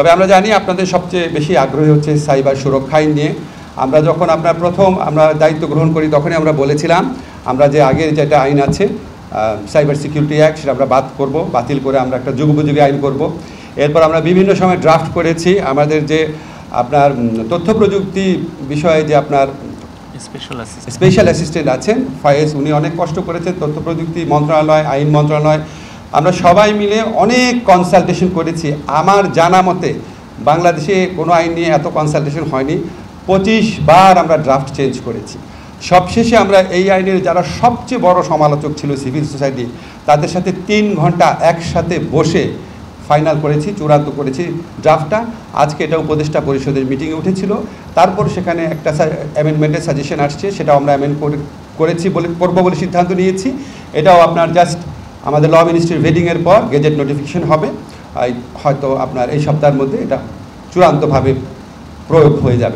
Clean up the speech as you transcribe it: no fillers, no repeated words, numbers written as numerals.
তবে আমরা জানি আপনাদের সবচেয়ে বেশি আগ্রহী হচ্ছে সাইবার সুরক্ষা আইন নিয়ে। আমরা যখন আমরা দায়িত্ব গ্রহণ করি তখনই আমরা বলেছিলাম আমরা যে আগের যেটা আইন আছে সাইবার সিকিউরিটি অ্যাক্ট সেটা আমরা বাতিল করে আমরা একটা যুগোপযোগী আইন করব। এরপর আমরা বিভিন্ন সময় ড্রাফট করেছি আমাদের যে আপনার তথ্য প্রযুক্তি বিষয়ে যে আপনার স্পেশাল অ্যাসিস্ট্যান্ট আছেন ফয়েজ, উনি অনেক কষ্ট করেছেন। তথ্য প্রযুক্তি মন্ত্রণালয়, আইন মন্ত্রণালয়, আমরা সবাই মিলে অনেক কনসালটেশন করেছি। আমার জানা মতে বাংলাদেশে কোনো আইন নিয়ে এত কনসালটেশন হয়নি। 25 বার আমরা ড্রাফট চেঞ্জ করেছি। সবশেষে আমরা এই আইনের যারা সবচেয়ে বড় সমালোচক ছিল সিভিল সোসাইটি, তাদের সাথে 3 ঘন্টা একসাথে বসে ফাইনাল করেছি, চূড়ান্ত করেছি ড্রাফটটা। আজকে এটা উপদেষ্টা পরিষদের মিটিংয়ে উঠেছিল, তারপর সেখানে একটা অ্যামেন্ডমেন্টের সাজেশন আসছে, সেটাও আমরা করবো বলে সিদ্ধান্ত নিয়েছি। এটাও আপনার জাস্ট আমাদের ল মিনিস্ট্রির ভেটিংয়ের পর গেজেট নোটিফিকেশন হবে, হয়তো আপনার এই সপ্তাহের মধ্যে এটা চূড়ান্তভাবে প্রয়োগ হয়ে যাবে।